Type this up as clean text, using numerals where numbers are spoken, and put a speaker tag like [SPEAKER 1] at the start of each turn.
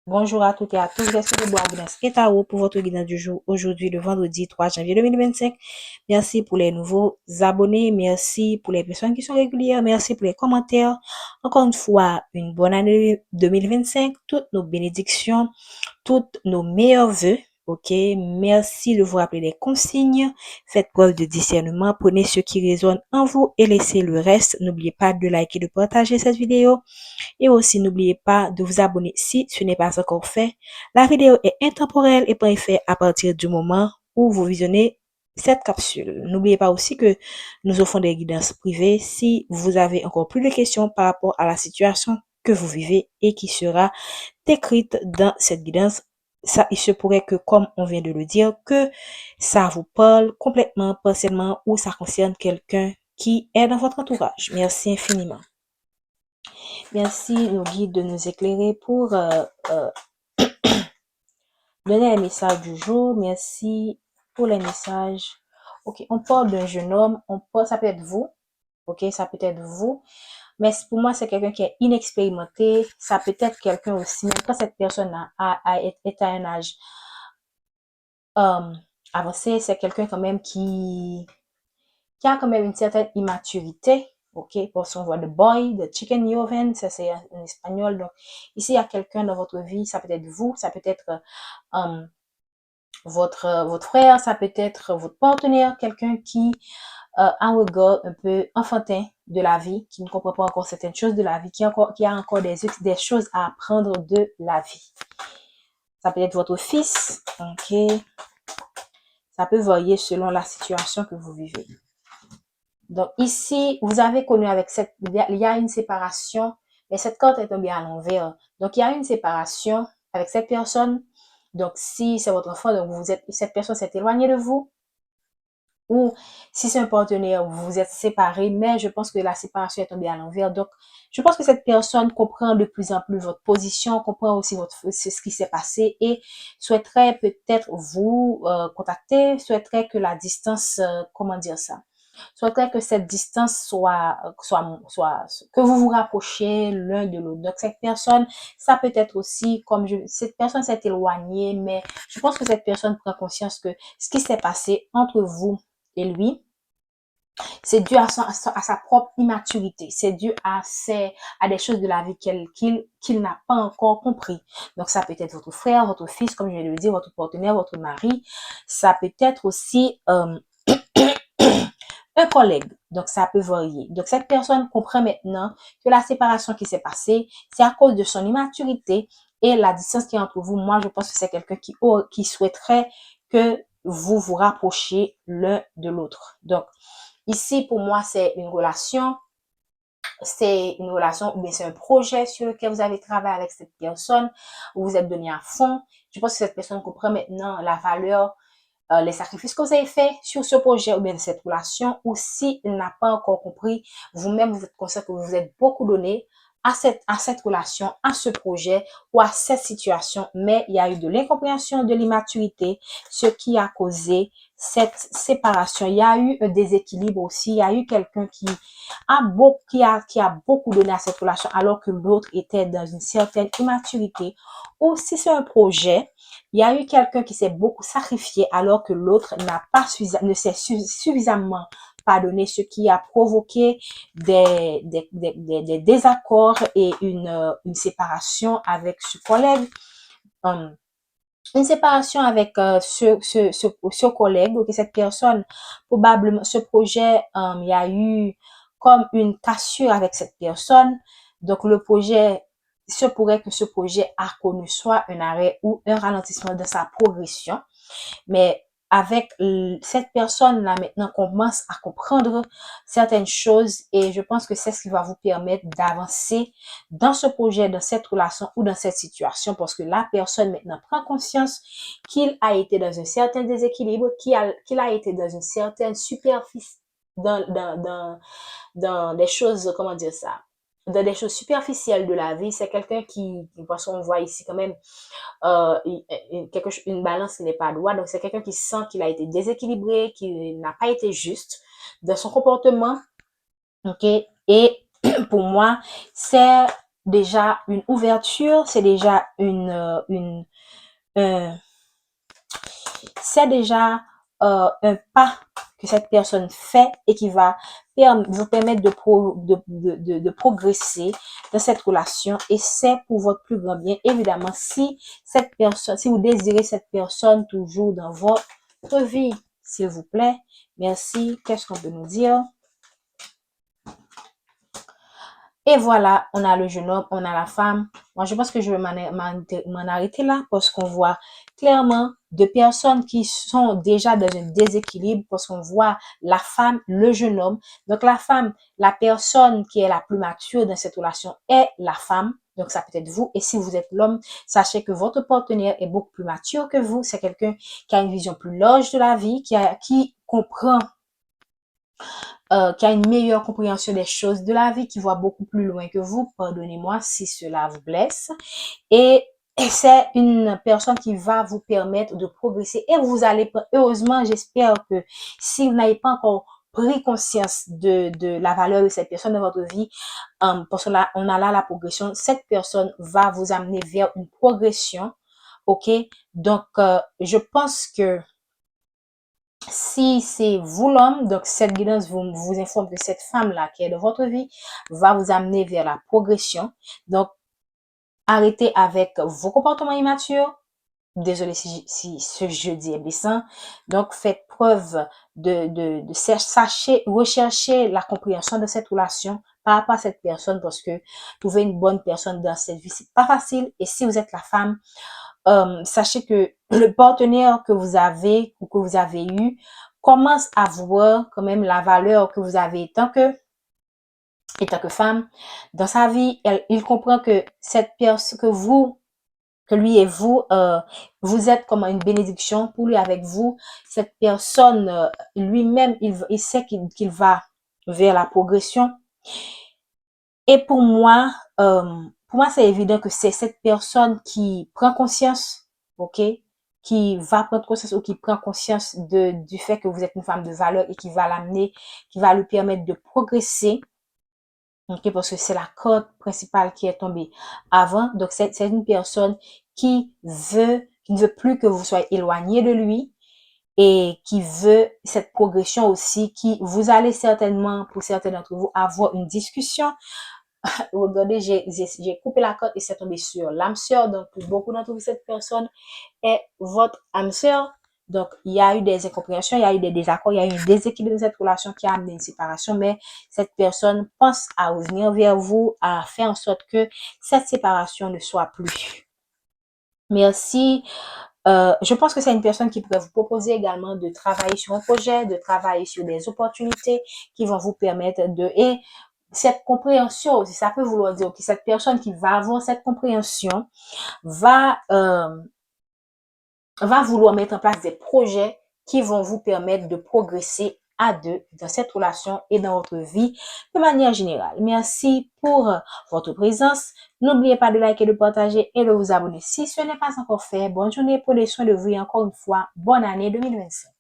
[SPEAKER 1] Bonjour à toutes et à tous, j'espère que vous avez est à vous pour votre guidance du jour aujourd'hui, le vendredi 3 janvier 2025. Merci pour les nouveaux abonnés, merci pour les personnes qui sont régulières, merci pour les commentaires. Encore une fois, une bonne année 2025, toutes nos bénédictions, toutes nos meilleurs vœux. Ok, merci de vous rappeler les consignes. Faites preuve de discernement. Prenez ce qui résonne en vous et laissez le reste. N'oubliez pas de liker, de partager cette vidéo. Et aussi, n'oubliez pas de vous abonner si ce n'est pas encore fait. La vidéo est intemporelle et prend effet à partir du moment où vous visionnez cette capsule. N'oubliez pas aussi que nous offrons des guidances privées si vous avez encore plus de questions par rapport à la situation que vous vivez et qui sera décrite dans cette guidance. Ça, il se pourrait que, comme on vient de le dire, que ça vous parle complètement, partiellement, ou ça concerne quelqu'un qui est dans votre entourage. Merci infiniment. Merci, nos guides, de nous éclairer pour donner les messages du jour. Merci pour les messages. Ok, on parle d'un jeune homme. Ça peut être vous. Ok, ça peut être vous. Mais pour moi, c'est quelqu'un qui est inexpérimenté. Ça peut être quelqu'un aussi, même quand cette personne est à un âge avancé, c'est quelqu'un quand même qui a quand même une certaine immaturité. Ok, parce qu'on voit the boy, the chicken in oven, ça c'est en espagnol. Donc, ici, il y a quelqu'un dans votre vie, ça peut être vous, ça peut être votre frère, ça peut être votre partenaire, quelqu'un qui a un regard un peu enfantin de la vie, qui ne comprend pas encore certaines choses de la vie, qui a encore des choses à apprendre de la vie. Ça peut être votre fils, ok. Ça peut varier selon la situation que vous vivez. Donc ici, vous avez connu avec il y a une séparation, mais cette carte est tombée à l'envers. Donc il y a une séparation avec cette personne. Donc si c'est votre enfant, donc cette personne s'est éloignée de vous. Ou si c'est un partenaire, vous vous êtes séparés, mais je pense que la séparation est tombée à l'envers. Donc, je pense que cette personne comprend de plus en plus votre position, comprend aussi ce qui s'est passé et souhaiterait peut-être vous contacter, souhaiterait que la distance, comment dire ça, souhaiterait que cette distance que vous vous rapprochiez l'un de l'autre. Donc, cette personne, ça peut être aussi cette personne s'est éloignée, mais je pense que cette personne prend conscience que ce qui s'est passé entre vous et lui, c'est dû à sa propre immaturité. C'est dû à des choses de la vie qu'il n'a pas encore compris. Donc, ça peut être votre frère, votre fils, comme je viens de le dire, votre partenaire, votre mari. Ça peut être aussi un collègue. Donc, ça peut varier. Donc, cette personne comprend maintenant que la séparation qui s'est passée, c'est à cause de son immaturité et la distance qui est entre vous. Moi, je pense que c'est quelqu'un qui souhaiterait que vous vous rapprochiez l'un de l'autre. Donc, ici, pour moi, c'est une relation, ou bien c'est un projet sur lequel vous avez travaillé avec cette personne, où vous êtes donné à fond. Je pense que cette personne comprend maintenant la valeur, les sacrifices que vous avez faits sur ce projet ou bien cette relation, ou s'il n'a pas encore compris, vous-même, vous êtes conscient que vous êtes beaucoup donné à cette relation, à ce projet ou à cette situation, mais il y a eu de l'incompréhension, de l'immaturité, ce qui a causé cette séparation. Il y a eu un déséquilibre aussi. Il y a eu quelqu'un qui a beaucoup donné à cette relation alors que l'autre était dans une certaine immaturité. Ou si c'est un projet, il y a eu quelqu'un qui s'est beaucoup sacrifié alors que l'autre ne s'est suffisamment pardonné, ce qui a provoqué des désaccords et une séparation avec ce collègue. Une séparation avec ce collègue, ou cette personne, probablement, ce projet, il y a eu comme une cassure avec cette personne. Donc, se pourrait que ce projet a connu soit un arrêt ou un ralentissement de sa progression. Mais avec cette personne-là, maintenant, commence à comprendre certaines choses et je pense que c'est ce qui va vous permettre d'avancer dans ce projet, dans cette relation ou dans cette situation parce que la personne maintenant prend conscience qu'il a été dans un certain déséquilibre, qu'il a été dans une certaine superficie, dans des choses, comment dire ça, dans des choses superficielles de la vie. C'est quelqu'un de toute façon, on voit ici quand même une balance qui n'est pas droite. Donc, c'est quelqu'un qui sent qu'il a été déséquilibré, qu'il n'a pas été juste dans son comportement. OK? Et pour moi, c'est déjà une ouverture, c'est déjà c'est déjà un pas que cette personne fait et qui va vous permettre de progresser dans cette relation, et c'est pour votre plus grand bien. Évidemment, si vous désirez cette personne toujours dans votre vie, s'il vous plaît. Merci. Qu'est-ce qu'on peut nous dire? Et voilà, on a le jeune homme, on a la femme. Moi, je pense que je vais m'en arrêter là parce qu'on voit clairement deux personnes qui sont déjà dans un déséquilibre parce qu'on voit la femme, le jeune homme. Donc, la femme, la personne qui est la plus mature dans cette relation est la femme. Donc, ça peut être vous. Et si vous êtes l'homme, sachez que votre partenaire est beaucoup plus mature que vous. C'est quelqu'un qui a une vision plus large de la vie, qui comprend qui a une meilleure compréhension des choses de la vie, qui voit beaucoup plus loin que vous. Pardonnez-moi si cela vous blesse. Et c'est une personne qui va vous permettre de progresser. Et vous allez, heureusement, j'espère que si vous n'avez pas encore pris conscience de la valeur de cette personne dans votre vie, parce qu'on a là la progression, cette personne va vous amener vers une progression. OK? Donc, je pense que si c'est vous l'homme, donc cette guidance vous informe que cette femme-là qui est dans votre vie va vous amener vers la progression. Donc, arrêtez avec vos comportements immatures. Désolé si ce jeudi est blessant. Donc, faites preuve rechercher la compréhension de cette relation par rapport à cette personne, parce que trouver une bonne personne dans cette vie, c'est pas facile. Et si vous êtes la femme, sachez que le partenaire que vous avez ou que vous avez eu commence à voir quand même la valeur que vous avez en tant que femme dans sa vie. Il comprend que cette personne, que lui et vous, vous êtes comme une bénédiction pour lui. Avec vous, cette personne, lui-même, il sait qu'il va vers la progression. Et pour moi, c'est évident que c'est cette personne qui prend conscience, ok, qui va prendre conscience ou qui prend conscience du fait que vous êtes une femme de valeur et qui va l'amener, qui va lui permettre de progresser, ok, parce que c'est la corde principale qui est tombée avant. Donc, c'est une personne qui ne veut plus que vous soyez éloigné de lui, et qui veut cette progression aussi, qui vous allez certainement, pour certains d'entre vous, avoir une discussion. Regardez, j'ai coupé la corde et c'est tombé sur l'âme sœur. Donc, pour beaucoup d'entre vous, cette personne est votre âme sœur. Donc, il y a eu des incompréhensions, il y a eu des désaccords, il y a eu un déséquilibre dans cette relation qui a amené une séparation, mais cette personne pense à revenir vers vous, à faire en sorte que cette séparation ne soit plus. Merci. Je pense que c'est une personne qui pourrait vous proposer également de travailler sur un projet, de travailler sur des opportunités qui vont vous permettre et cette compréhension aussi, ça peut vouloir dire que cette personne qui va avoir cette compréhension va vouloir mettre en place des projets qui vont vous permettre de progresser à deux dans cette relation et dans votre vie de manière générale. Merci pour votre présence. N'oubliez pas de liker, de partager et de vous abonner si ce n'est pas encore fait. Bonne journée, prenez soin de vous et encore une fois, bonne année 2025.